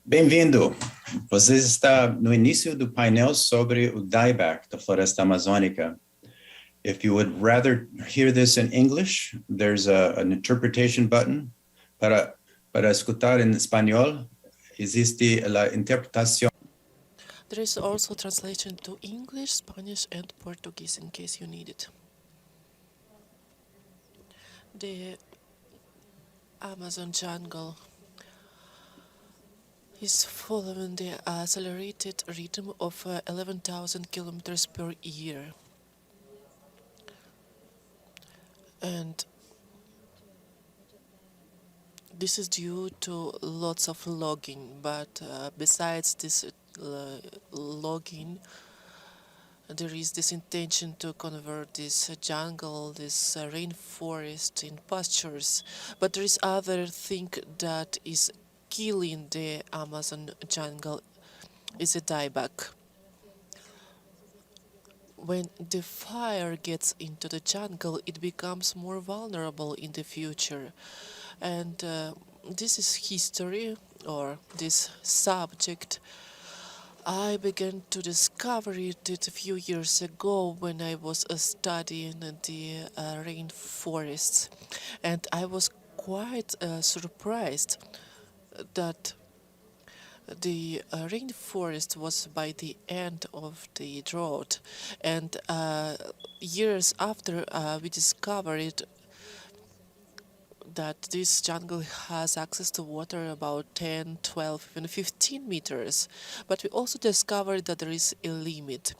Bem-vindo! Você está no início do painel sobre o dieback da floresta amazônica. If you would rather hear this in English, there's an interpretation button. Para escutar em espanhol, existe la interpretación. There is also translation to English, Spanish, and Portuguese in case you need it. The Amazon jungle is following the accelerated rhythm of 11,000 kilometers per year. And this is due to lots of logging, but besides this logging, there is this intention to convert this jungle, this rainforest in pastures, but there is other thing that is killing the Amazon jungle is a dieback. When the fire gets into the jungle, it becomes more vulnerable in the future, and this is history or this subject. I began to discover it a few years ago when I was studying the rainforests, and I was quite surprised that the rainforest was by the end of the drought, and years after we discovered that this jungle has access to water about 10, 12, even 15 meters. But we also discovered that there is a limit.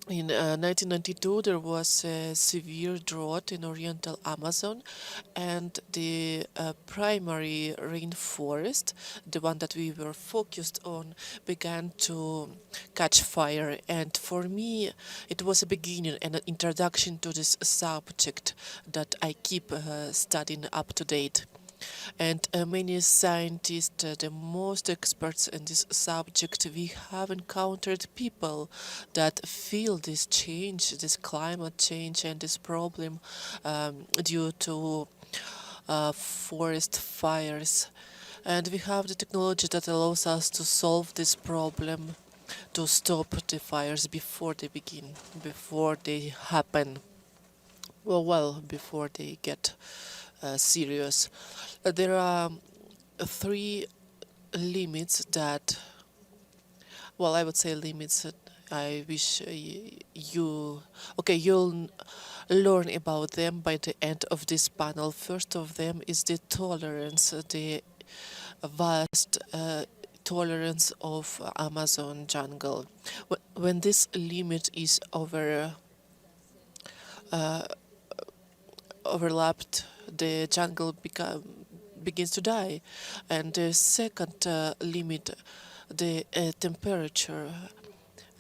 In 1992, there was a severe drought in oriental Amazon, and the primary rainforest, the one that we were focused on, began to catch fire. And for me, it was a beginning and an introduction to this subject that I keep studying up to date. And many scientists, the most experts in this subject, we have encountered people that feel this change, this climate change, and this problem due to forest fires. And we have the technology that allows us to solve this problem, to stop the fires before they begin, before they happen. Well, before they get serious. There are three limits that, well, I would say limits that I wish you'll learn about them by the end of this panel. First of them is the tolerance, the vast tolerance of Amazon jungle. When this limit is overlapped, the jungle begins to die. And the second limit, the temperature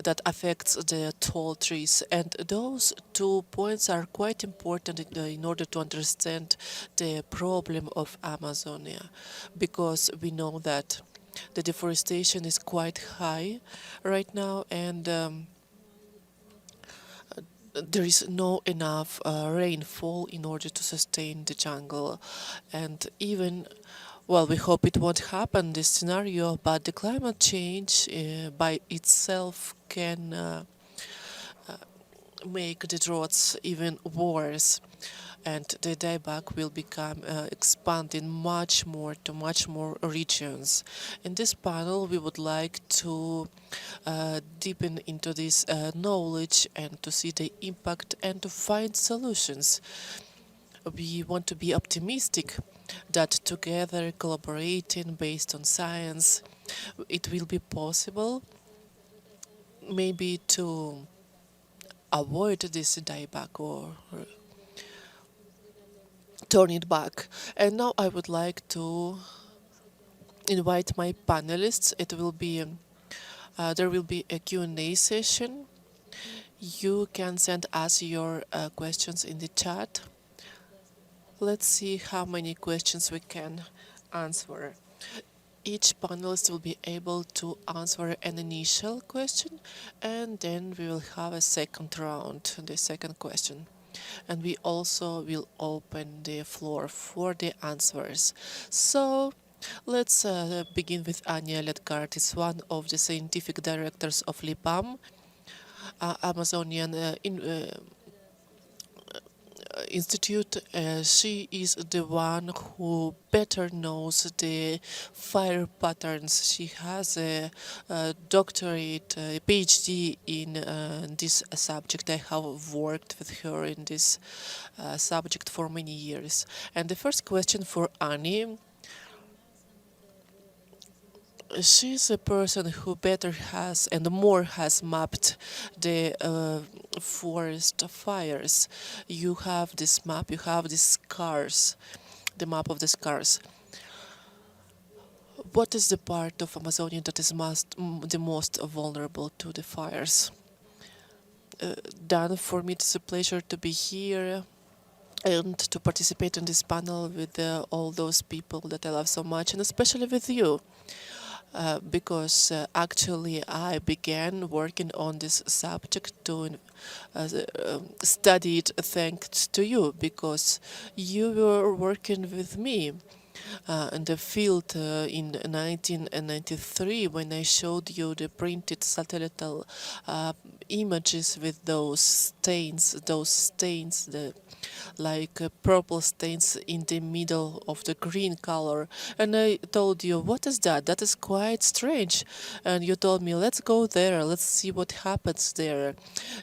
that affects the tall trees. And those 2 points are quite important in order to understand the problem of Amazonia, because we know that the deforestation is quite high right now, and there is no enough rainfall in order to sustain the jungle. And even, well, we hope it won't happen, this scenario, but the climate change by itself can make the droughts even worse, and the dieback will become expanding much more to much more regions. In this panel, we would like to deepen into this knowledge and to see the impact and to find solutions. We want to be optimistic that together, collaborating based on science, it will be possible maybe to avoid this dieback or turn it back. And now I would like to invite my panelists. It will be there will be a Q&A session. You can send us your questions in the chat. Let's see how many questions we can answer. Each panelist will be able to answer an initial question, and then we will have a second round, the second question. And we also will open the floor for the answers. So Let's begin with Anya Ledgard. Is one of the scientific directors of LIPAM, Amazonian Institute. She is the one who better knows the fire patterns. She has a doctorate, a PhD in this subject. I have worked with her in this subject for many years. And the first question for Annie, she's a person who better has and more has mapped the forest fires. You have this map, you have these scars, the map of the scars. What is the part of Amazonia that is the most vulnerable to the fires? Dan, for me, it's a pleasure to be here and to participate in this panel with all those people that I love so much, and especially with you. Because actually I began working on this subject to study it thanks to you, because you were working with me in the field in 1993 when I showed you the printed satellite images with those stains, the like purple stains in the middle of the green color. And I told you, what is that? That is quite strange. And you told me, let's go there, let's see what happens there.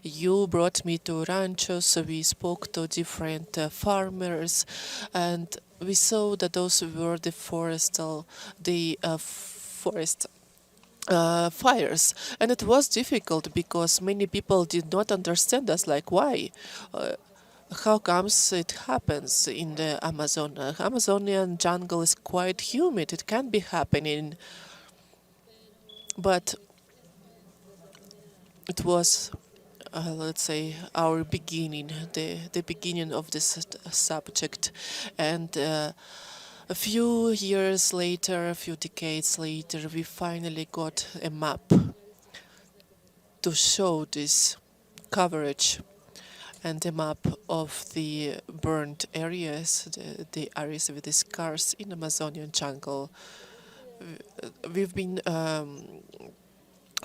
You brought me to ranchos, we spoke to different farmers, and we saw that those were the forest fires, and it was difficult because many people did not understand us. Like, why? Uh, how comes it happens in the Amazon? Amazonian jungle is quite humid. It can be happening, but it was, let's say, our beginning, the beginning of this subject, and. A few years later, a few decades later, we finally got a map to show this coverage and a map of the burned areas, the areas with the scars in Amazonian jungle. We've been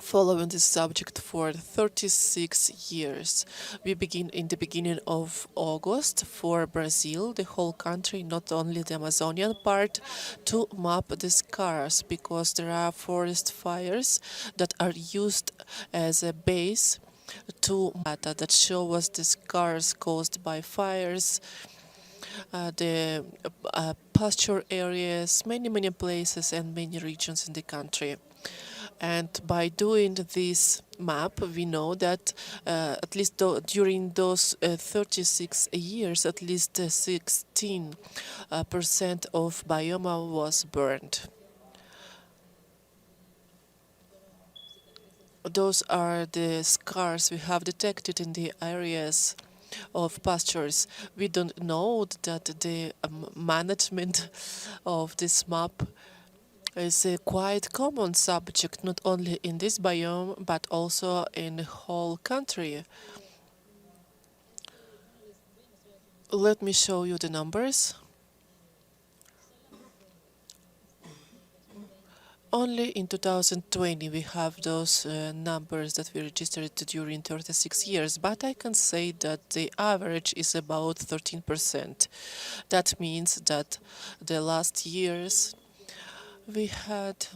following this subject for 36 years. We begin in the beginning of August for Brazil, the whole country, not only the Amazonian part, to map the scars, because there are forest fires that are used as a base to data that show us the scars caused by fires, the pasture areas, many places and many regions in the country. And by doing this map, we know that at least during those 36 years, at least 16% of bioma was burned. Those are the scars we have detected in the areas of pastures. We don't know that the management of this map is a quite common subject, not only in this biome, but also in the whole country. Let me show you the numbers. Only in 2020 we have those numbers that we registered during 36 years, but I can say that the average is about 13%. That means that the last years we had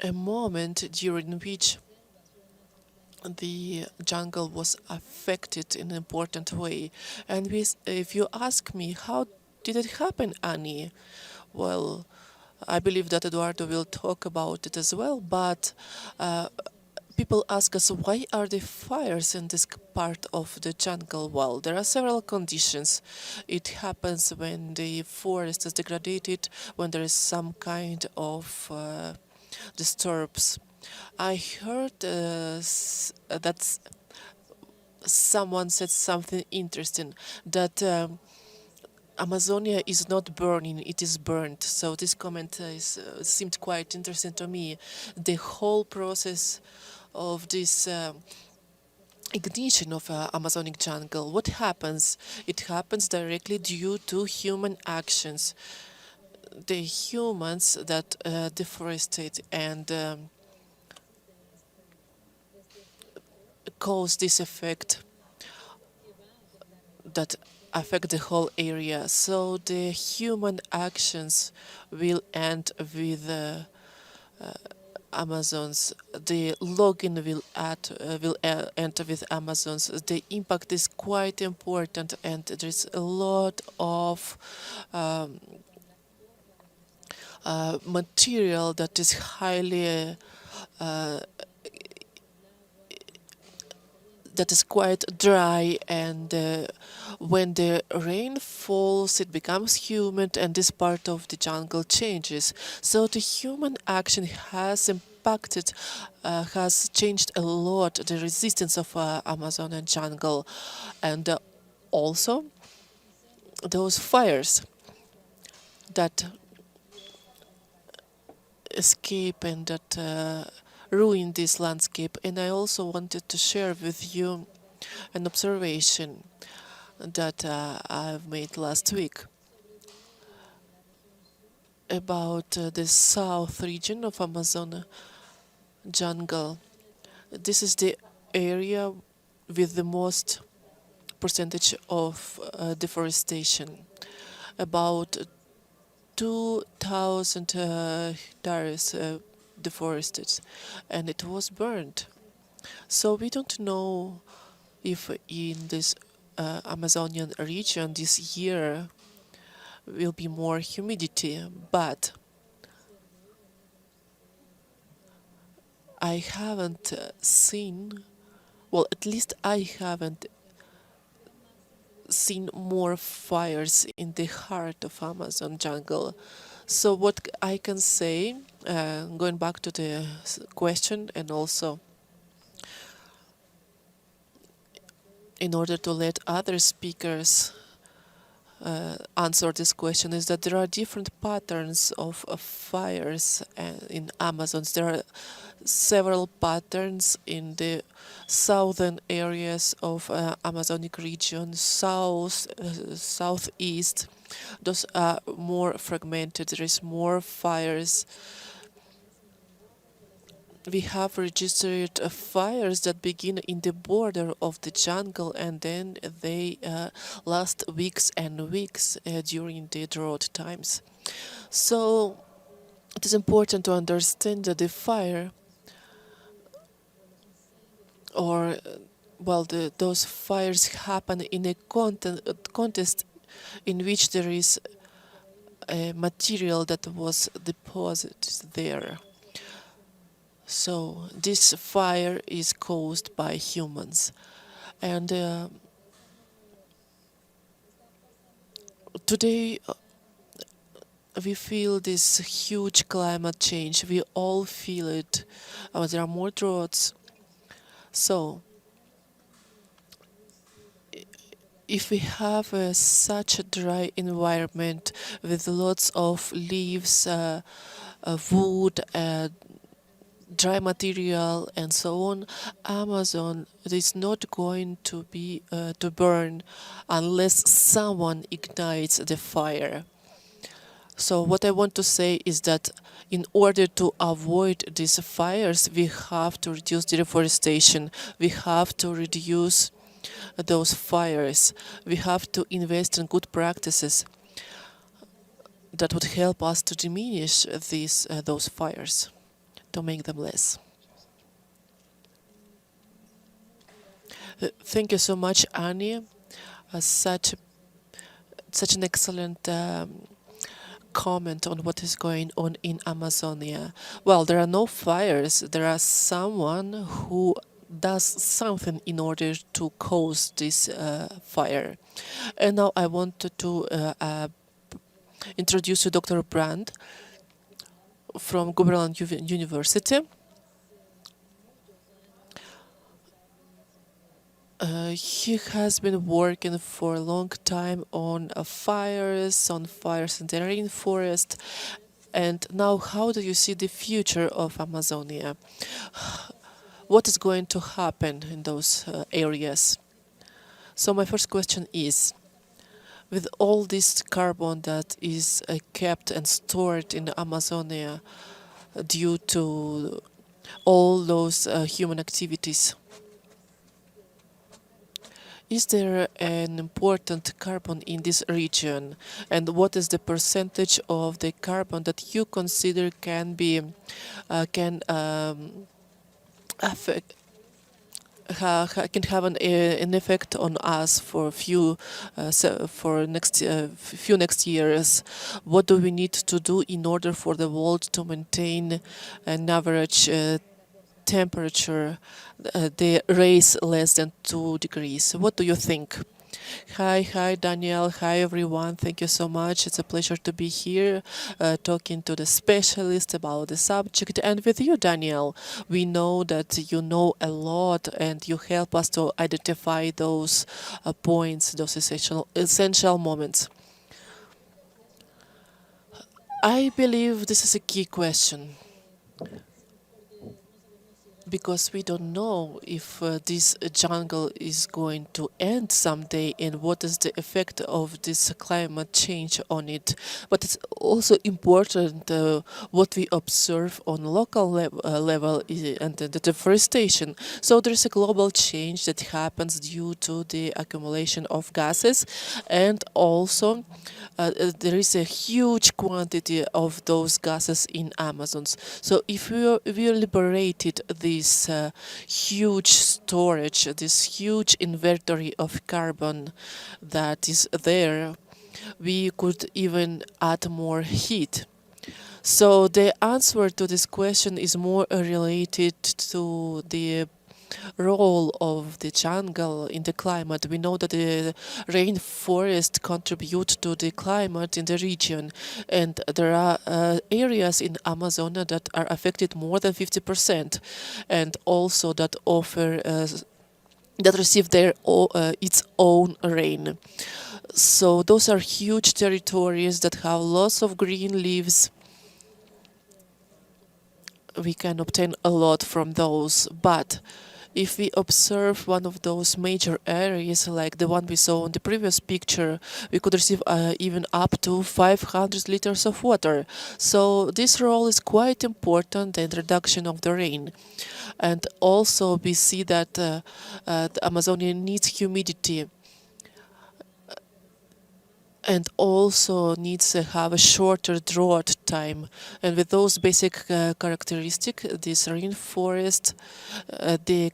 a moment during which the jungle was affected in an important way. And if you ask me, how did it happen, Annie? Well, I believe that Eduardo will talk about it as well, but people ask us, why are there fires in this part of the jungle? Well, there are several conditions. It happens when the forest is degraded, when there is some kind of disturbs. I heard that someone said something interesting, that Amazonia is not burning, it is burnt. So this comment seemed quite interesting to me. The whole process of this ignition of Amazonic jungle, what happens? It happens directly due to human actions. the humans that deforestate and cause this effect that affect the whole area. So the human actions will end with Amazons. The login will enter with Amazons. The impact is quite important, and there's a lot of material that is highly that is quite dry, and when the rain falls it becomes humid and this part of the jungle changes. So the human action has impacted, has changed a lot the resistance of Amazonian jungle, and also those fires that escape and that ruin this landscape. And I also wanted to share with you an observation that I've made last week about the south region of Amazon jungle. This is the area with the most percentage of deforestation. About 2,000 hectares deforested, and it was burned. So we don't know if in this Amazonian region this year will be more humidity, but I haven't seen, well, at least I haven't seen more fires in the heart of Amazon jungle. So what I can say, going back to the question, and also in order to let other speakers answer this question, is that there are different patterns of fires in Amazons. There are several patterns in the southern areas of Amazonic region, southeast. Those are more fragmented. There is more fires. We have registered fires that begin in the border of the jungle, and then they last weeks and weeks during the drought times. So it is important to understand that the fire, or well, those fires happen in a context in which there is a material that was deposited there. So this fire is caused by humans, and today we feel this huge climate change. We all feel it. There are more droughts. So if we have such a dry environment with lots of leaves, wood, dry material, and so on, Amazon is not going to be to burn unless someone ignites the fire. So what I want to say is that in order to avoid these fires, we have to reduce deforestation. We have to reduce those fires. We have to invest in good practices that would help us to diminish those fires, to make them less. Thank you so much, Annie. Such an excellent comment on what is going on in Amazonia. Well, there are no fires. There are someone who does something in order to cause this fire. And now I wanted to introduce you Dr. Brand from Government University. He has been working for a long time on fires in the rainforest. And now, how do you see the future of Amazonia? What is going to happen in those areas? So my first question is, With all this carbon that is kept and stored in the Amazonia due to all those human activities, is there an important carbon in this region? And what is the percentage of the carbon that you consider can affect can have an effect on us for for next few next years? What do we need to do in order for the world to maintain an average temperature, the raise less than 2 degrees? What do you think? Hi, Daniel. Hi, everyone. Thank you so much. It's a pleasure to be here talking to the specialist about the subject. And with you, Daniel, we know that you know a lot and you help us to identify those points, those essential moments. I believe this is a key question because we don't know if this jungle is going to end someday and what is the effect of this climate change on it. But it's also important what we observe on local level and the deforestation. So there's a global change that happens due to the accumulation of gases, and also there is a huge quantity of those gases in Amazons. So if we liberated this huge storage, this huge inventory of carbon that is there, we could even add more heat. So the answer to this question is more related to the role of the jungle in the climate. We know that the rainforest contribute to the climate in the region, and there are areas in Amazonia that are affected more than 50%, and also that offer that receive its own rain. So those are huge territories that have lots of green leaves. We can obtain a lot from those, but if we observe one of those major areas like the one we saw in the previous picture, we could receive even up to 500 liters of water. So this role is quite important, the introduction of the rain. And also we see that the Amazonian needs humidity and also needs to have a shorter drought time. And with those basic characteristics, this rainforest, the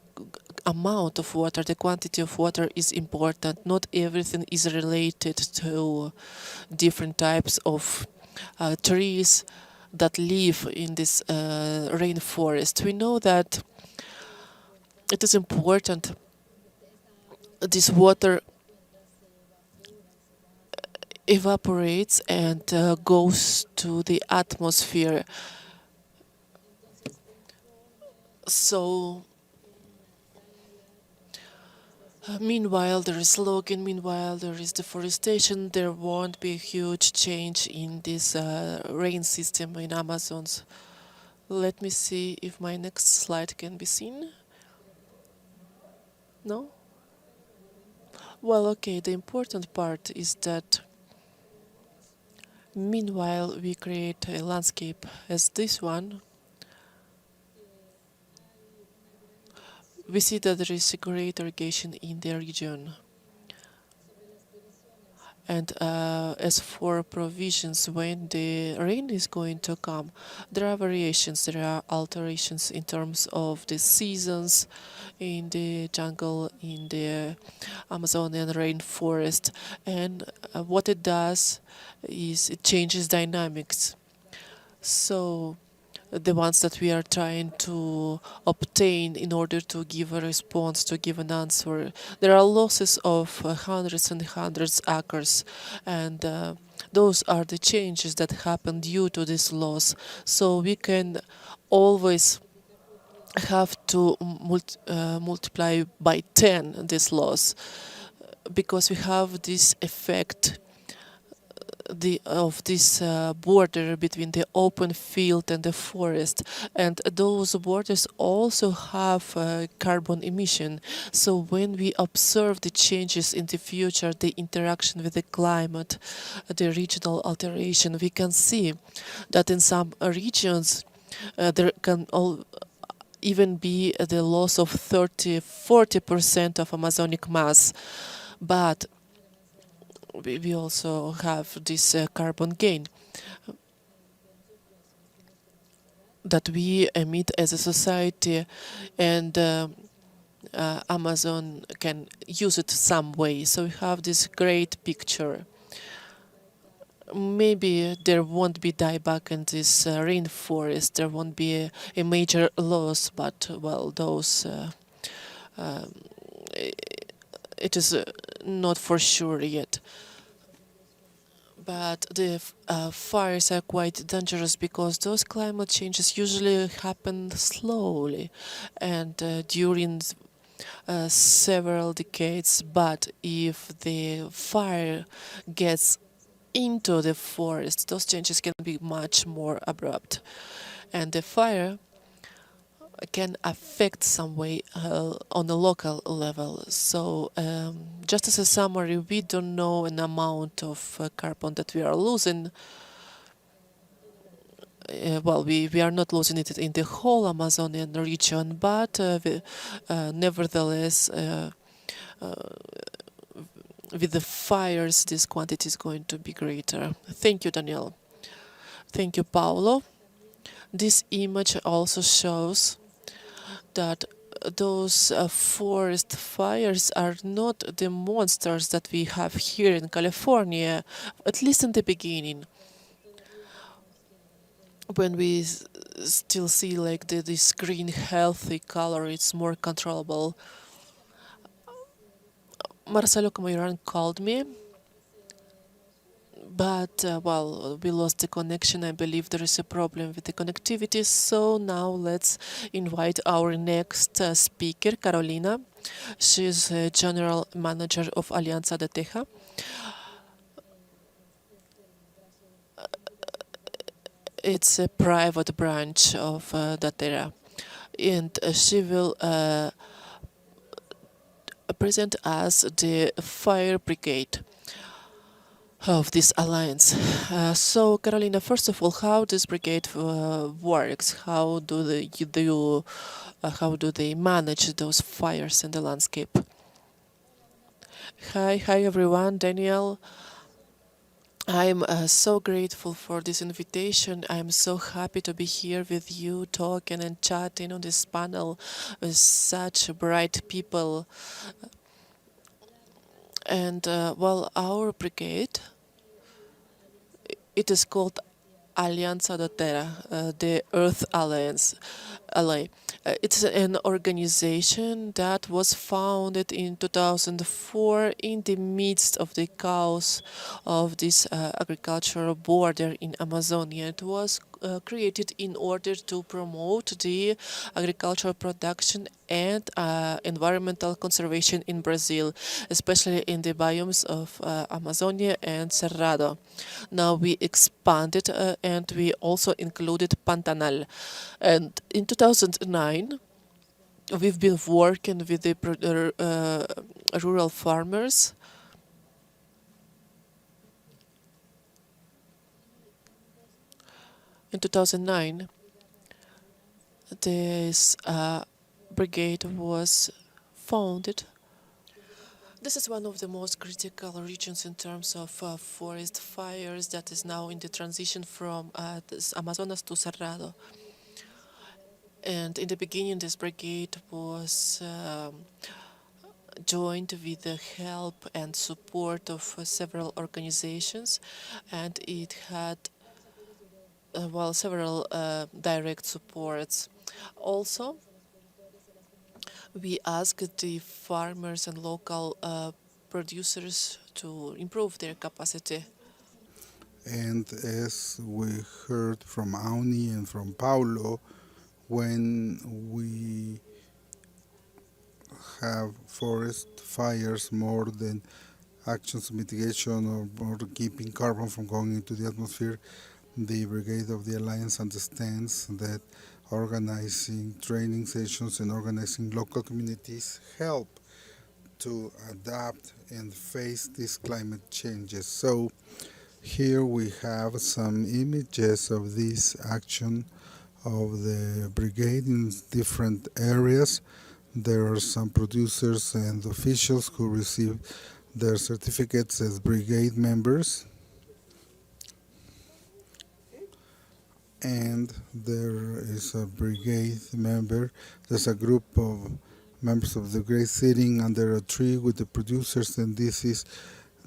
amount of water, the quantity of water is important. Not everything is related to different types of trees that live in this rainforest. We know that it is important this water evaporates and goes to the atmosphere. So, meanwhile, there is logging, meanwhile, there is deforestation, there won't be a huge change in this rain system in Amazons. Let me see if my next slide can be seen. No? Well, okay, the important part is that meanwhile we create a landscape as this one, we see that there is a great irrigation in the region. And as for provisions, when the rain is going to come, there are variations, there are alterations in terms of the seasons in the jungle, in the Amazonian rainforest. And what it does is it changes dynamics. So the ones that we are trying to obtain in order to give a response, to give an answer. There are losses of hundreds and hundreds acres, and those are the changes that happen due to this loss. So we can always have to multiply by 10 this loss because we have this effect this border between the open field and the forest, and those borders also have carbon emission. So when we observe the changes in the future, the interaction with the climate, the regional alteration, we can see that in some regions there can even be the loss of 30-40% of Amazonic mass, but we also have this carbon gain that we emit as a society, and Amazon can use it some way. So we have this great picture. Maybe there won't be dieback in this rainforest. There won't be a major loss, but well, those um, it is not for sure yet. But the fires are quite dangerous because those climate changes usually happen slowly and during several decades. But if the fire gets into the forest, those changes can be much more abrupt. And the fire can affect some way on a local level. So just as a summary, we don't know an amount of carbon that we are losing. Well, we are not losing it in the whole Amazonian region, but nevertheless, uh, with the fires, this quantity is going to be greater. Thank you, Daniel. Thank you, Paulo. This image also shows that those forest fires are not the monsters that we have here in California, at least in the beginning, when we still see like this green healthy color, it's more controllable. Marcelo Comayran called me, but well, we lost the connection. I believe there is a problem with the connectivity. So now let's invite our next speaker, Carolina. She's general manager of Alianza de Teja. It's a private branch of Datera, and she will present us the fire brigade of this alliance. So, Carolina, first of all, how this brigade works? How do they manage those fires in the landscape? Hi everyone, Daniel. I'm so grateful for this invitation. I'm so happy to be here with you, talking and chatting on this panel with such bright people. And well, our brigade, it is called Alianza de Terra, the Earth Alliance. LA. It's an organization that was founded in 2004 in the midst of the chaos of this agricultural border in Amazonia. It was created in order to promote the agricultural production and environmental conservation in Brazil, especially in the biomes of Amazonia and Cerrado. Now we expanded and we also included Pantanal. And in 2009, we've been working with the rural farmers. In 2009, this brigade was founded. This is one of the most critical regions in terms of forest fires that is now in the transition from Amazonas to Cerrado. And in the beginning, this brigade was joined with the help and support of several organizations, and it had well, several direct supports. Also, we asked the farmers and local producers to improve their capacity. And as we heard from Auni and from Paulo, when we have forest fires more than actions of mitigation or keeping carbon from going into the atmosphere, the Brigade of the Alliance understands that organizing training sessions and organizing local communities help to adapt and face these climate changes. So here we have some images of this action of the brigade in different areas. There are some producers and officials who received their certificates as brigade members, and there is a brigade member. There's a group of members of the brigade sitting under a tree with the producers, and this is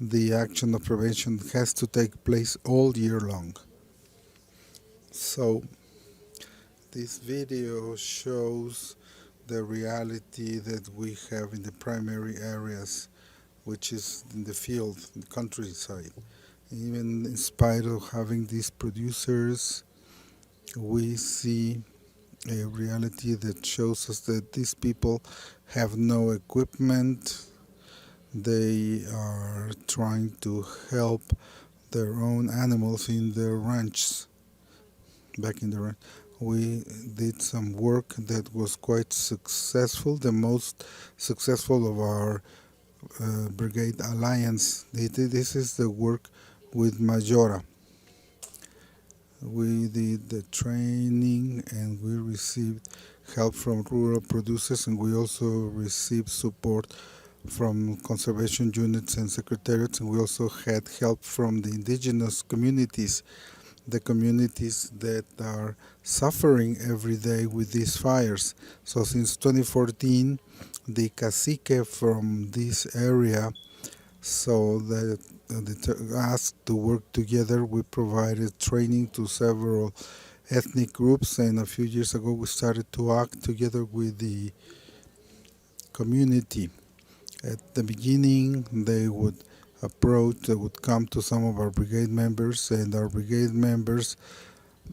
the action of prevention that has to take place all year long. So this video shows the reality that we have in the primary areas, which is in the field, in the countryside. Even in spite of having these producers, we see a reality that shows us that these people have no equipment. They are trying to help their own animals in their ranches. Back in the ranch, we did some work that was quite successful, the most successful of our brigade alliance. This is the work with Majora. We did the training and we received help from rural producers, and we also received support from conservation units and secretariats, and we also had help from the indigenous communities, the communities that are suffering every day with these fires. So since 2014, the cacique from this area, so that they asked to work together. We provided training to several ethnic groups, and a few years ago we started to act together with the community. At the beginning, they would come to some of our brigade members, and our brigade members,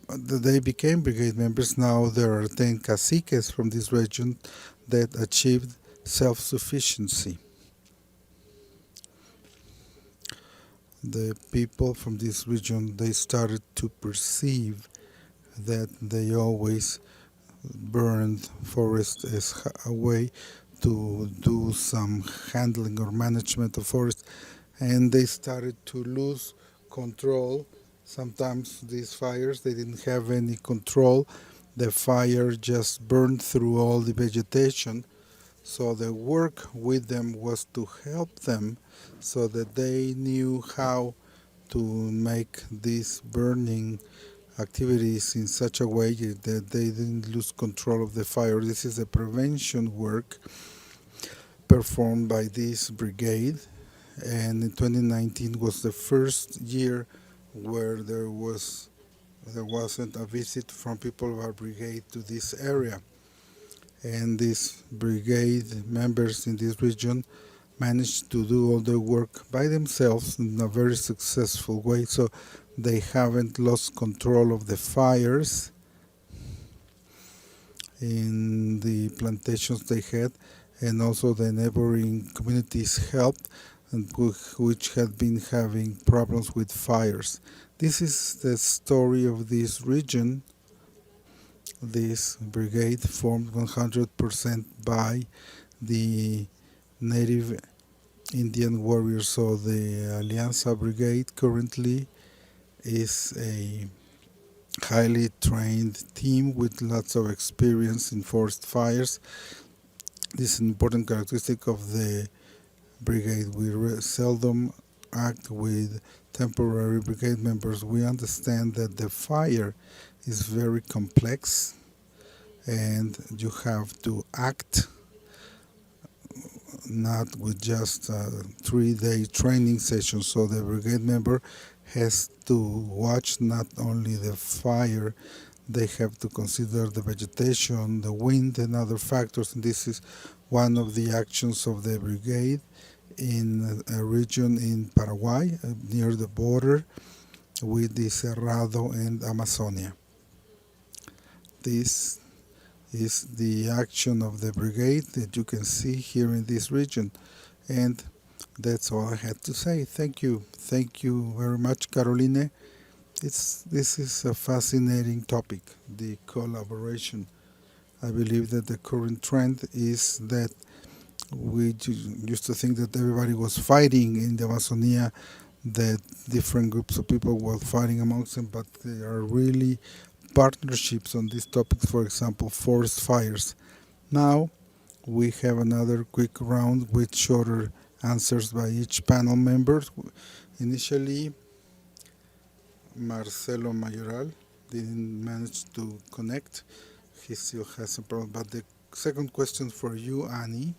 they became brigade members. Now there are 10 caciques from this region that achieved self-sufficiency. The people from this region, they started to perceive that they always burned forest as a way to do some handling or management of forest, and they started to lose control. Sometimes these fires, they didn't have any control. The fire just burned through all the vegetation. So the work with them was to help them so that they knew how to make these burning activities in such a way that they didn't lose control of the fire. This is a prevention work performed by this brigade, and in 2019 was the first year where there wasn't a visit from people of our brigade to this area. And these brigade members in this region managed to do all the work by themselves in a very successful way, so they haven't lost control of the fires in the plantations they had, and also the neighboring communities helped, and which had been having problems with fires. This is the story of this region. This brigade formed 100% by the native Indian warriors. So the Alianza Brigade currently is a highly trained team with lots of experience in forest fires. This is an important characteristic of the brigade. We seldom act with temporary brigade members. We understand that the fire is very complex and you have to act not with just a 3-day training session. So the brigade member has to watch not only the fire, they have to consider the vegetation, the wind, and other factors. And this is one of the actions of the brigade in a region in Paraguay, near the border with the Cerrado and Amazonia. This is the action of the brigade that you can see here in this region. And That's all I had to say. Thank you. Thank you very much, Caroline. This is a fascinating topic, the collaboration. I believe that the current trend is that used to think that everybody was fighting in the Amazonia, that different groups of people were fighting amongst them, but there are really partnerships on these topics, for example, forest fires. Now, we have another quick round with shorter answers by each panel member. Initially, Marcelo Mayoral didn't manage to connect. He still has a problem. But the second question for you, Annie,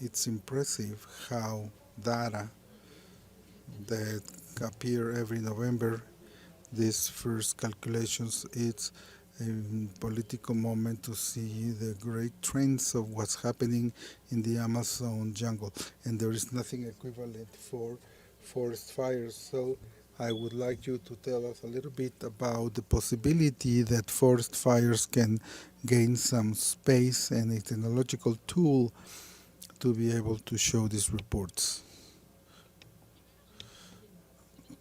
it's impressive how data that appear every November, these first calculations, it's a political moment to see the great trends of what's happening in the Amazon jungle. And there is nothing equivalent for forest fires. So I would like you to tell us a little bit about the possibility that forest fires can gain some space and a technological tool to be able to show these reports.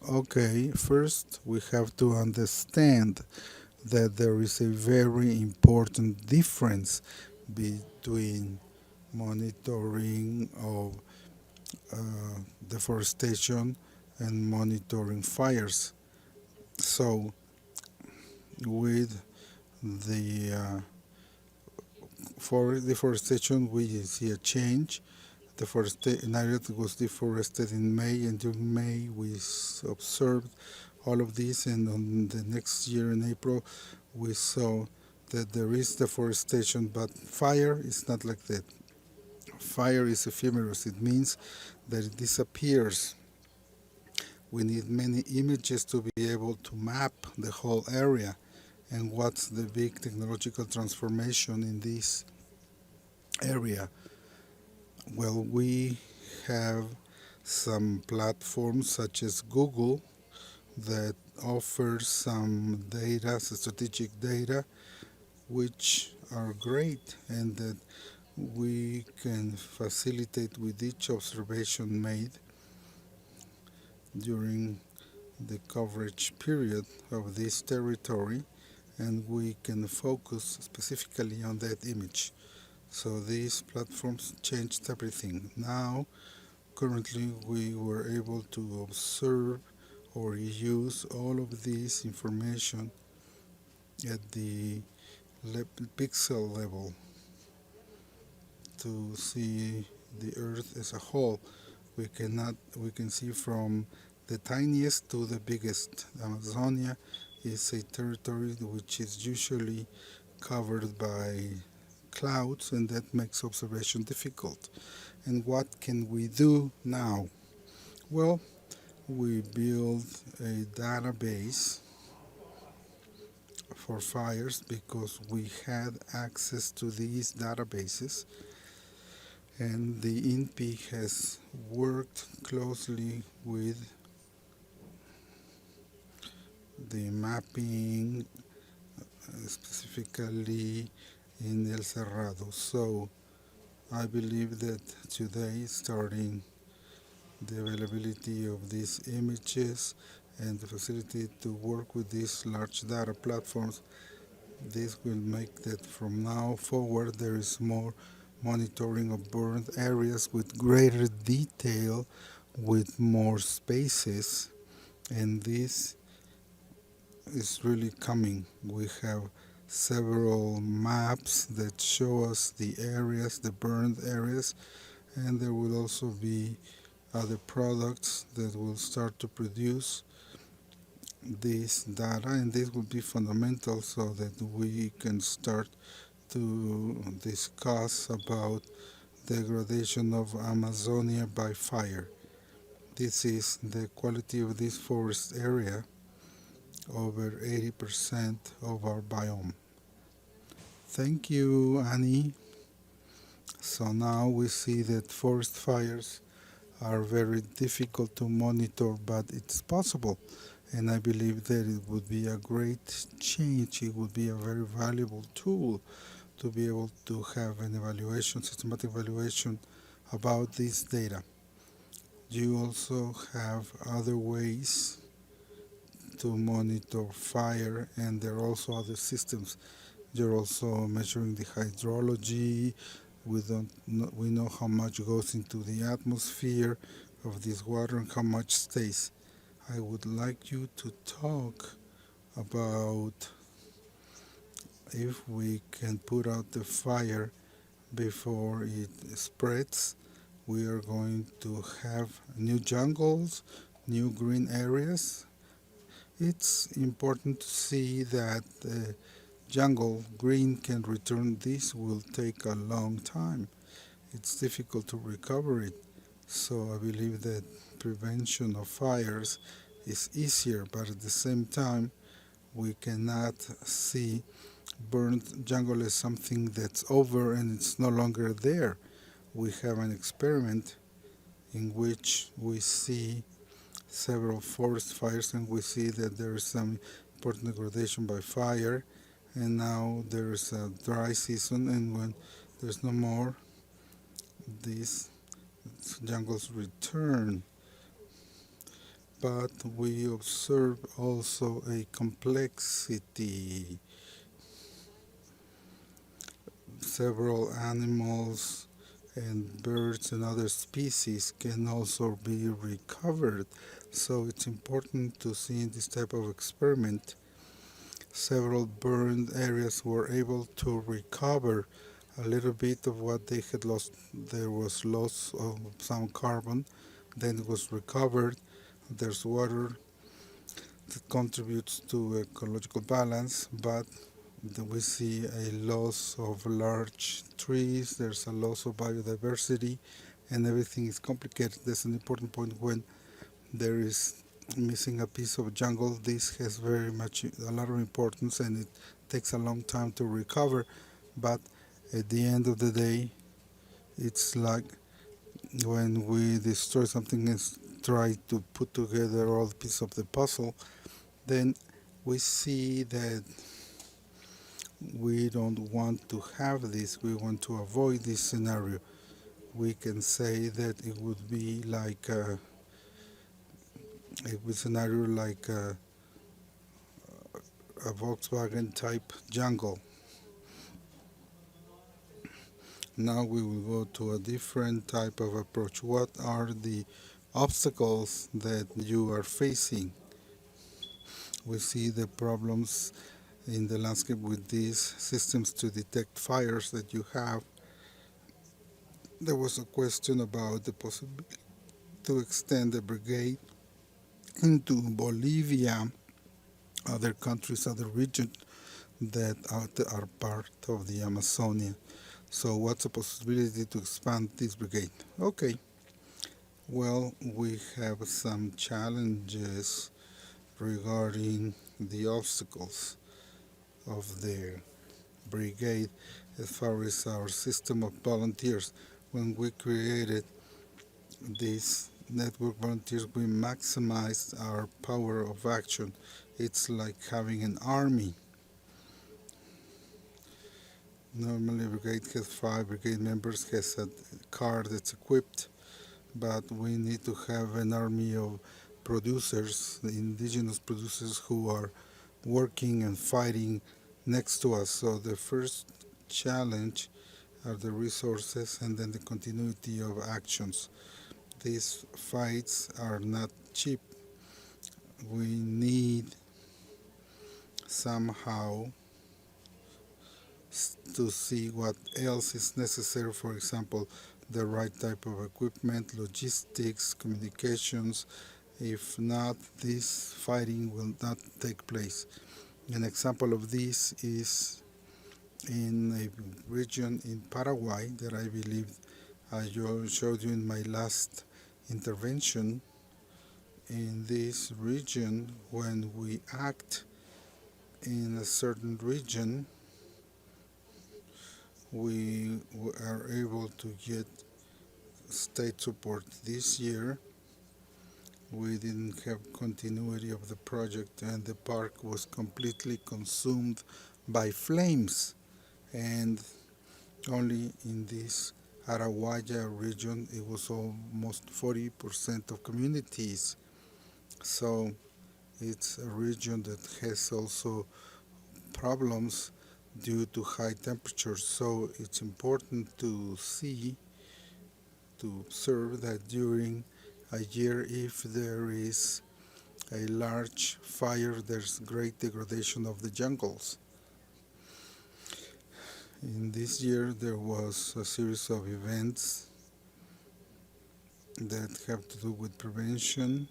Okay, first we have to understand that there is a very important difference between monitoring of deforestation and monitoring fires. So, with the for deforestation, we see a change. An area that was deforested in May, and during May we observed all of this, and on the next year in April we saw that there is deforestation, but fire is not like that. Fire is ephemeral. It means that it disappears. We need many images to be able to map the whole area. And what's the big technological transformation in this area? Well, we have some platforms such as Google that offers some data, strategic data, which are great and that we can facilitate with each observation made during the coverage period of this territory, and we can focus specifically on that image. So these platforms changed everything. Now, currently, we were able to observe or use all of this information at the pixel level to see the Earth as a whole. We can see from the tiniest to the biggest. Amazonia is a territory which is usually covered by clouds, and that makes observation difficult. And what can we do now? Well, we build a database for fires because we had access to these databases, and the INPI has worked closely with the mapping, specifically in El Cerrado. So I believe that today, starting the availability of these images and the facility to work with these large data platforms, this will make that from now forward there is more monitoring of burned areas with greater detail, with more spaces, and this is really coming. We have several maps that show us the areas, the burned areas, and there will also be other products that will start to produce this data, and this will be fundamental so that we can start to discuss about degradation of Amazonia by fire. This is the quality of this forest area, over 80% of our biome. Thank you, Annie. So now we see that forest fires are very difficult to monitor, but it's possible. And I believe that it would be a great change. It would be a very valuable tool to be able to have an evaluation, systematic evaluation about this data. You also have other ways to monitor fire, and there are also other systems. You're also measuring the hydrology. We know how much goes into the atmosphere of this water and how much stays. I would like you to talk about if we can put out the fire before it spreads. We are going to have new jungles, new green areas. It's important to see that jungle green can return. This will take a long time. It's difficult to recover it. So I believe that prevention of fires is easier, but at the same time, we cannot see burnt jungle as something that's over and it's no longer there. We have an experiment in which we see several forest fires and we see that there is some important degradation by fire, and now there is a dry season, and when there's no more, these jungles return. But we observe also a complexity. Several animals and birds and other species can also be recovered. So it's important to see in this type of experiment several burned areas were able to recover a little bit of what they had lost. There was loss of some carbon, then it was recovered. There's water that contributes to ecological balance, but we see a loss of large trees, there's a loss of biodiversity, and everything is complicated. That's an important point. When there is missing a piece of jungle, this has very much a lot of importance, and it takes a long time to recover. But at the end of the day, it's like when we destroy something and try to put together all the pieces of the puzzle, then we see that we don't want to have this. We want to avoid this scenario. We can say that it would be like a scenario like a Volkswagen type jungle. Now we will go to a different type of approach. What are the obstacles that you are facing? We see the problems in the landscape with these systems to detect fires that you have. There was a question about the possibility to extend the brigade into Bolivia, other countries, other regions that are part of the Amazonia. So what's the possibility to expand this brigade? Okay, well, we have some challenges regarding the obstacles of the brigade as far as our system of volunteers. When we created this network volunteers, we maximized our power of action. It's like having an army. Normally, a brigade has 5 brigade members, has a car that's equipped, but we need to have an army of producers, the indigenous producers who are working and fighting next to us. So the first challenge are the resources and then the continuity of actions. These fights are not cheap. We need somehow to see what else is necessary. For example, the right type of equipment, logistics, communications. If not, this fighting will not take place. An example of this is in a region in Paraguay that I believe I showed you in my last intervention. In this region, when we act in a certain region, we are able to get state support. This year we didn't have continuity of the project and the park was completely consumed by flames, and only in this Araguaya region, it was almost 40% of communities. So it's a region that has also problems due to high temperatures. So it's important to see, to observe that during a year, if there is a large fire, there's great degradation of the jungles. In this year, there was a series of events that have to do with prevention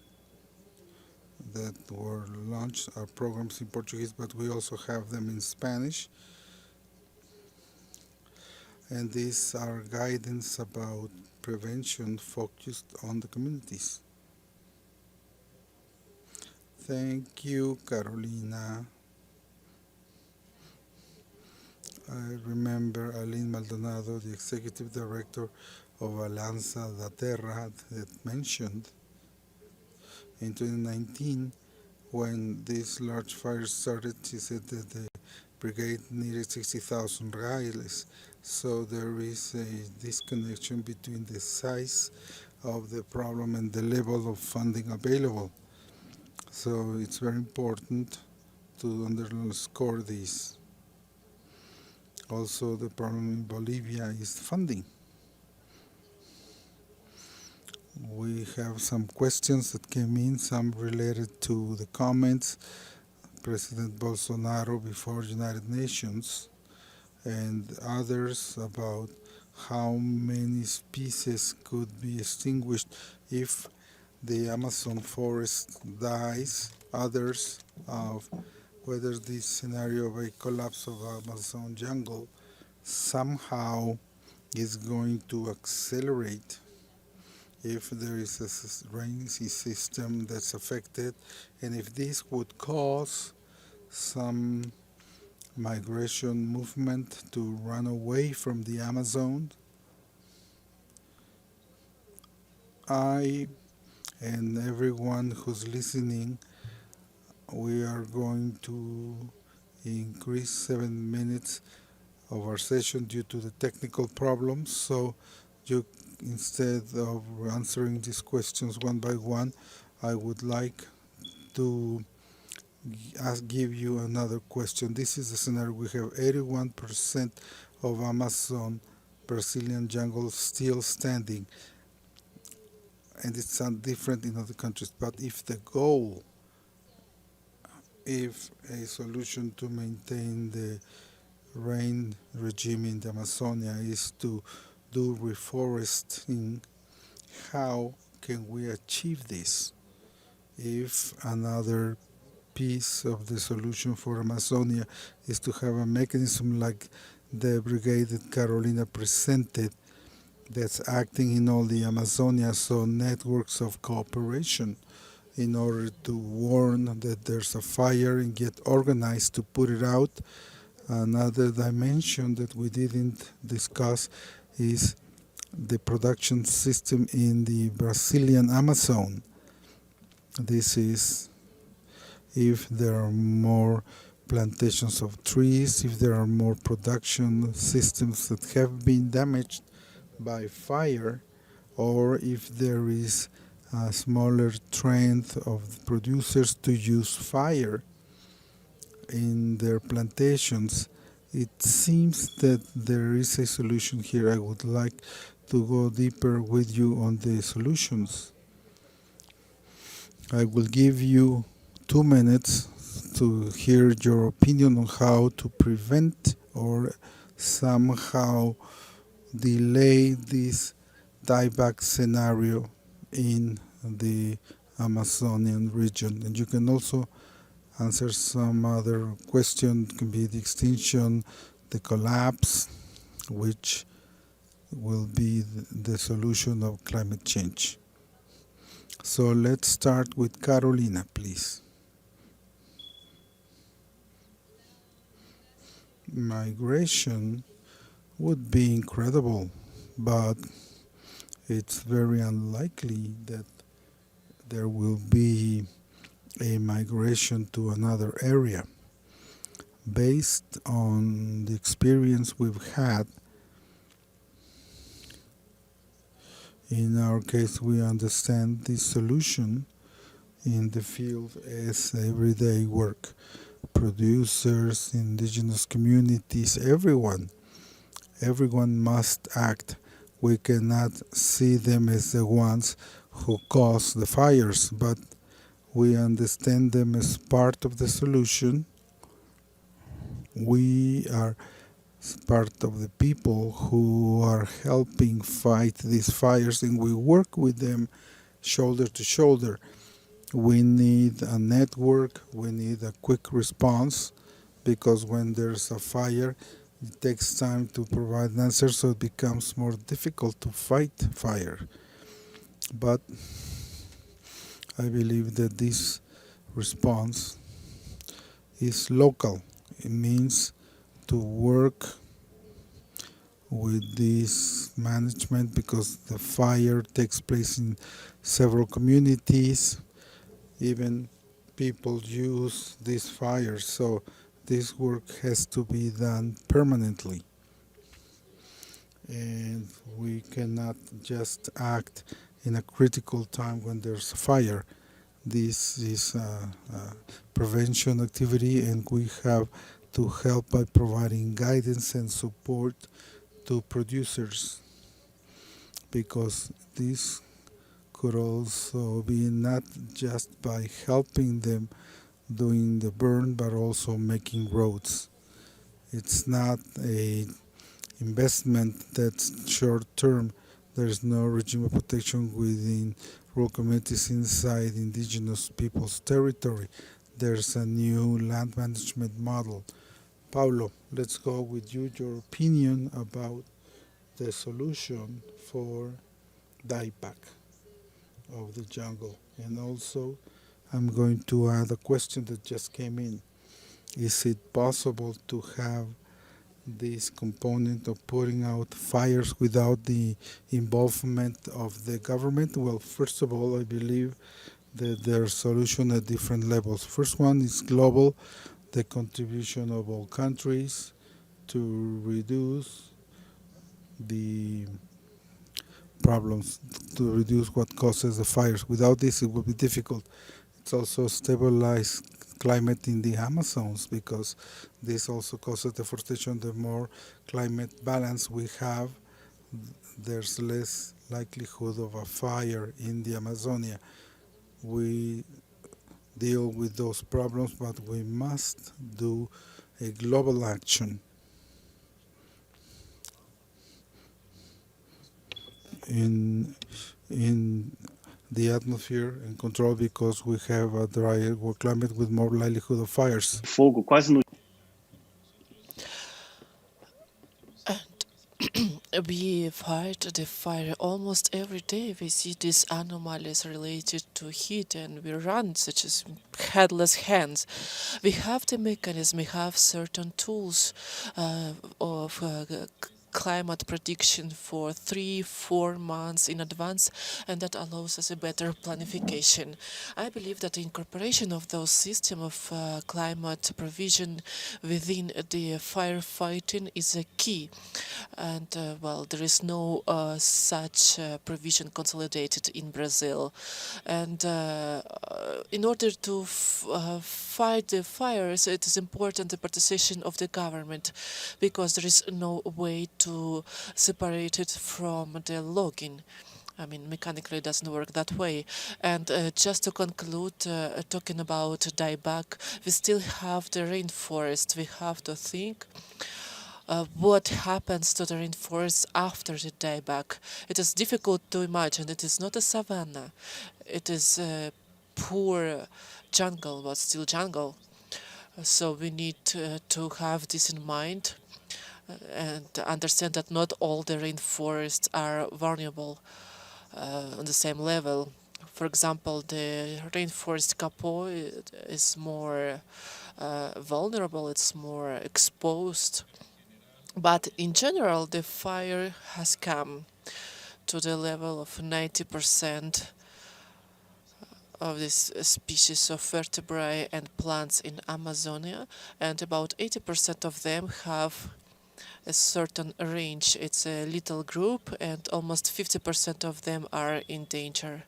that were launched. Our programs in Portuguese, but we also have them in Spanish. And these are guidance about prevention focused on the communities. Thank you, Carolina. I remember Aline Maldonado, the executive director of Alianza da Terra, that mentioned in 2019 when this large fire started, she said that the brigade needed 60,000 reales. So there is a disconnection between the size of the problem and the level of funding available. So it's very important to underscore this. Also, the problem in Bolivia is funding. We have some questions that came in, some related to the comments President Bolsonaro before United Nations, and others about how many species could be extinguished if the Amazon forest dies, others of whether this scenario of a collapse of Amazon jungle somehow is going to accelerate if there is a rainy system that's affected, and if this would cause some migration movement to run away from the Amazon. I and everyone who's listening, we are going to increase 7 minutes of our session due to the technical problems. So you, instead of answering these questions one by one, I would like to give you another question. This is the scenario. We have 81% of Amazon Brazilian jungle still standing, and it's different in other countries. But if the goal, if a solution to maintain the rain regime in the Amazonia is to do reforesting, how can we achieve this? If another piece of the solution for Amazonia is to have a mechanism like the brigade that Carolina presented that's acting in all the Amazonia, so networks of cooperation in order to warn that there's a fire and get organized to put it out. Another dimension that we didn't discuss is the production system in the Brazilian Amazon. This is if there are more plantations of trees, if there are more production systems that have been damaged by fire, or if there is a smaller trend of producers to use fire in their plantations. It seems that there is a solution here. I would like to go deeper with you on the solutions. I will give you 2 minutes to hear your opinion on how to prevent or somehow delay this dieback scenario in the Amazonian region. And you can also answer some other question. It can be the extinction, the collapse, which will be the solution of climate change. So let's start with Carolina, please. Migration would be incredible, but it's very unlikely that there will be a migration to another area. Based on the experience we've had, In our case, we understand this solution in the field as everyday work. Producers, indigenous communities, everyone must act. We cannot see them as the ones who cause the fires, but we understand them as part of the solution. We are part of the people who are helping fight these fires, and we work with them shoulder to shoulder. We need a network, we need a quick response, because when there's a fire, it takes time to provide an answer, so it becomes more difficult to fight fire. But I believe that this response is local. It means to work with this management, because the fire takes place in several communities. Even people use these fires, so this work has to be done permanently. And we cannot just act in a critical time when there's a fire. This is a prevention activity, and we have to help by providing guidance and support to producers, because this could also be not just by helping them doing the burn, but also making roads. It's not a investment that's short term. There's no regime of protection within rural communities inside indigenous people's territory. There's a new land management model. Paulo, let's go with you, your opinion about the solution for dieback of the jungle. And also, I'm going to add a question that just came in. Is it possible to have this component of putting out fires without the involvement of the government? Well, first of all, I believe that there are solutions at different levels. First one is global, the contribution of all countries to reduce the problems, to reduce what causes the fires. Without this, it will be difficult. It's also stabilize climate in the Amazons, because this also causes deforestation. The more climate balance we have, there's less likelihood of a fire in the Amazonia. We deal with those problems, but we must do a global action in in the atmosphere and control, because we have a drier climate with more likelihood of fires. Fogo quase no We fight the fire almost every day. We see these anomalies related to heat and we run, such as headless hands. We have the mechanism, we have certain tools of climate prediction for 3-4 months in advance, and that allows us a better planification. I believe that the incorporation of those system of climate provision within the firefighting is a key, and well, there is no such provision consolidated in Brazil. And in order to fight the fires, it is important the participation of the government, because there is no way to separate it from the logging. I mean, mechanically it doesn't work that way. And just to conclude, talking about dieback, we still have the rainforest. We have to think what happens to the rainforest after the dieback. It is difficult to imagine. It is not a savanna. It is a poor jungle, but still jungle. So we need to have this in mind and understand that not all the rainforests are vulnerable on the same level. For example, the rainforest Kapo is more vulnerable, it's more exposed. But in general, the fire has come to the level of 90% of this species of vertebrae and plants in Amazonia, and about 80% of them have a certain range. It's a little group, and almost 50% of them are in danger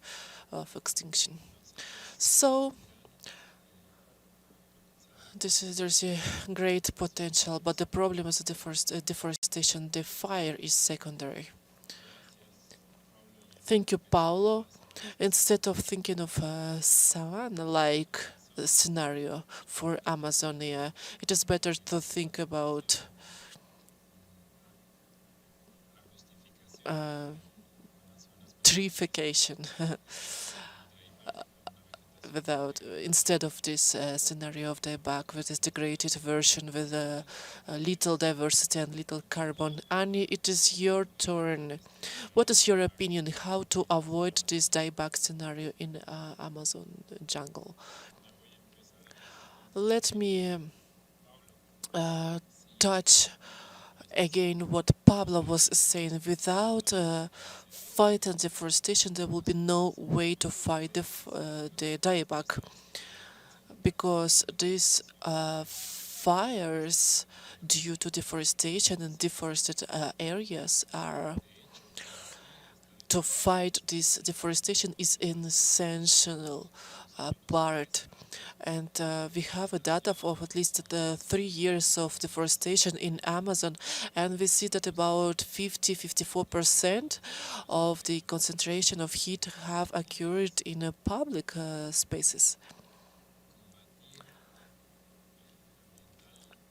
of extinction. So there's a great potential, but the problem is the first deforestation. The fire is secondary. Thank you, Paulo. Instead of thinking of a savanna-like scenario for Amazonia, it is better to think about uh, treeification without instead of this scenario of dieback with this degraded version with a little diversity and little carbon. Annie, it is your turn. What is your opinion how to avoid this dieback scenario in Amazon jungle? Let me uh, touch again what Pablo was saying. Without fight and deforestation, there will be no way to fight the dieback, because these fires due to deforestation and deforested areas are to fight this deforestation is an essential part. And we have a data of at least the 3 years of deforestation in Amazon, and we see that about 50-54% of the concentration of heat have occurred in public spaces.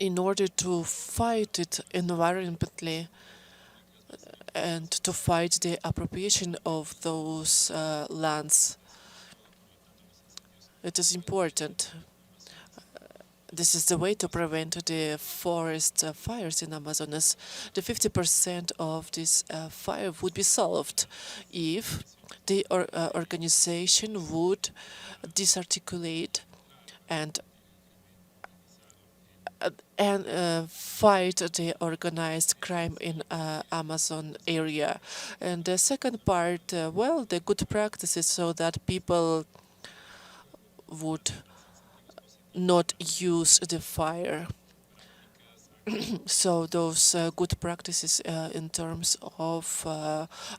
In order to fight it environmentally and to fight the appropriation of those lands, it is important. This is the way to prevent the forest fires in Amazonas. The 50% of this fire would be solved if the organization would disarticulate and fight the organized crime in Amazon area. And the second part, well, the good practices so that people would not use the fire. So those good practices in terms of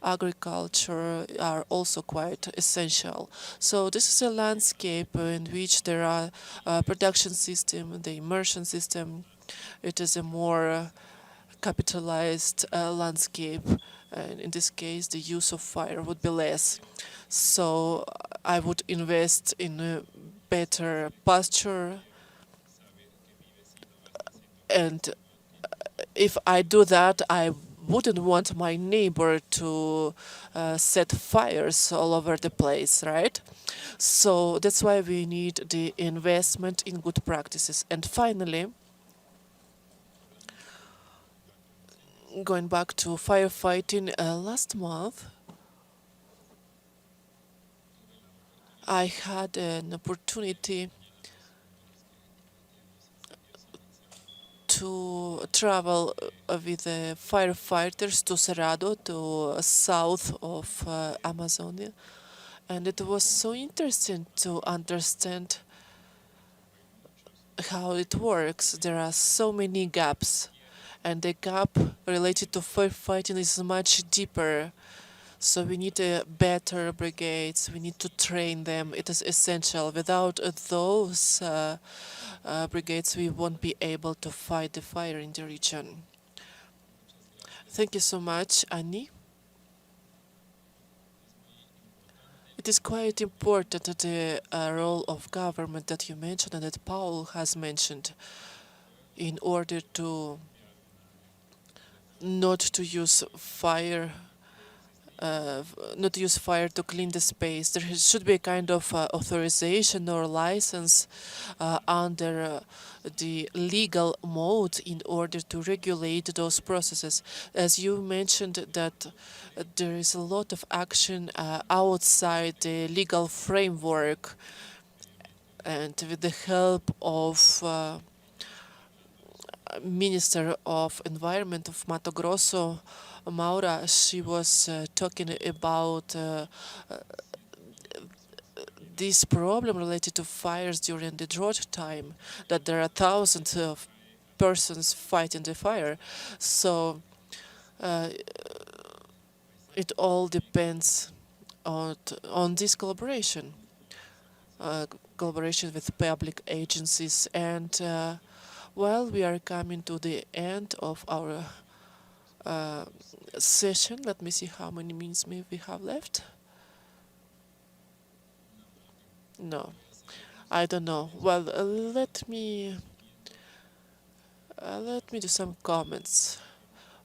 agriculture are also quite essential. So this is a landscape in which there are production system, the immersion system. It is a more capitalized landscape, and in this case the use of fire would be less. So I would invest in a better pasture, and if I do that, I wouldn't want my neighbor to set fires all over the place, right? So that's why we need the investment in good practices. And finally, going back to firefighting, last month I had an opportunity to travel with the firefighters to Cerrado, to south of Amazonia, and it was so interesting to understand how it works. There are so many gaps, and the gap related to firefighting is much deeper. So we need better brigades. We need to train them. It is essential. Without those brigades, we won't be able to fight the fire in the region. Thank you so much, Annie. It is quite important that the role of government that you mentioned and that Paul has mentioned in order to not to use fire not to use fire to clean the space. There should be a kind of authorization or license under the legal mode in order to regulate those processes. As you mentioned that there is a lot of action outside the legal framework, and with the help of Minister of Environment of Mato Grosso, Maura, she was talking about this problem related to fires during the drought time, that there are thousands of persons fighting the fire. So uh, it all depends on this collaboration, collaboration with public agencies. And well, we are coming to the end of our uh, session. Let me see how many minutes maybe we have left. No, I don't know. Well, let me do some comments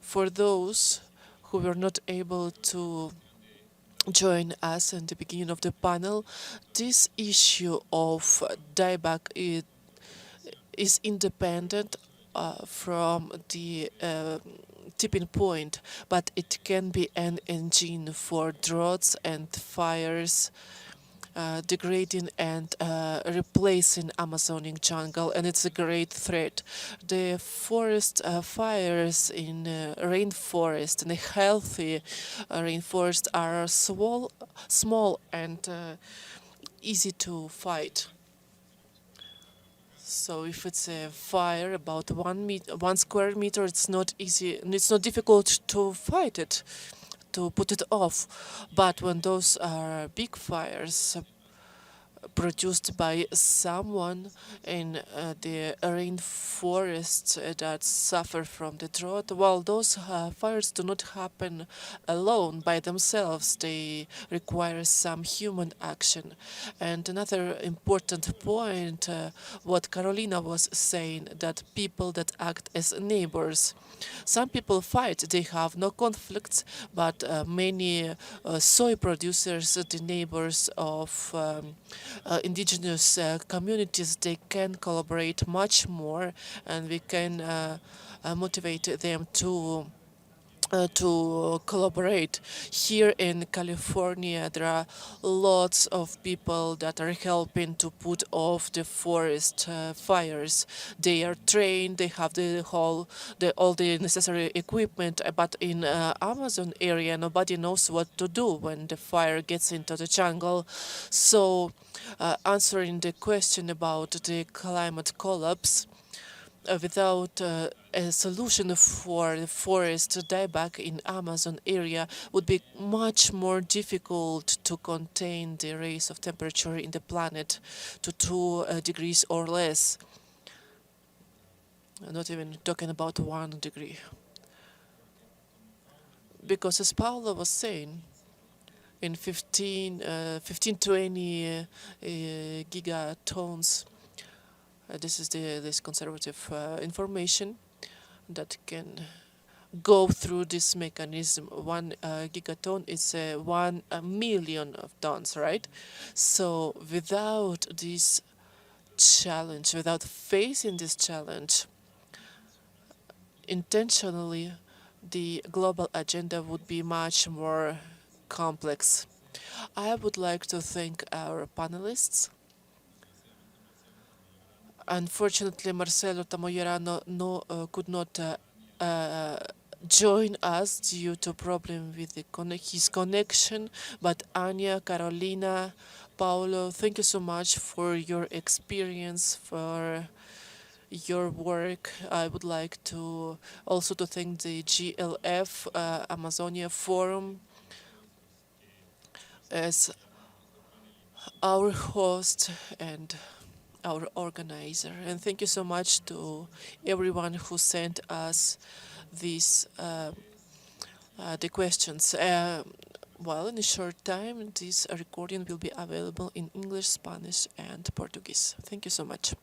for those who were not able to join us in the beginning of the panel. This issue of dieback is independent from the tipping point, but it can be an engine for droughts and fires, degrading and replacing Amazonian jungle, and it's a great threat. The forest fires in rainforest and a healthy rainforest are small and easy to fight. So if it's a fire about 1 square meter, it's not easy, and it's not difficult to fight it, to put it off. But when those are big fires produced by someone in the rainforests that suffer from the drought, well, those fires do not happen alone by themselves. They require some human action. And another important point, what Carolina was saying, that people that act as neighbors. Some people fight, they have no conflicts, but many soy producers, the neighbors of indigenous communities, they can collaborate much more, and we can motivate them to collaborate. Here in California, there are lots of people that are helping to put off the forest fires. They are trained, they have all the necessary equipment, but in Amazon area, nobody knows what to do when the fire gets into the jungle. So, answering the question about the climate collapse, without a solution for the forest dieback in Amazon area would be much more difficult to contain the rise of temperature in the planet to 2 degrees or less. I'm not even talking about 1 degree. Because as Paolo was saying, in 20 gigatons, this is this conservative information that can go through this mechanism. 1 gigaton is 1 million of tons, right? So without this challenge, without facing this challenge intentionally, the global agenda would be much more complex. I would like to thank our panelists. Unfortunately, Marcelo Tamoyerano could not join us due to problem with his connection, but Anya, Carolina, Paulo, thank you so much for your experience, for your work. I would like to also to thank the GLF Amazonia Forum as our host and our organizer. And thank you so much to everyone who sent us these the questions. Well, in a short time, this recording will be available in English, Spanish, and Portuguese. Thank you so much.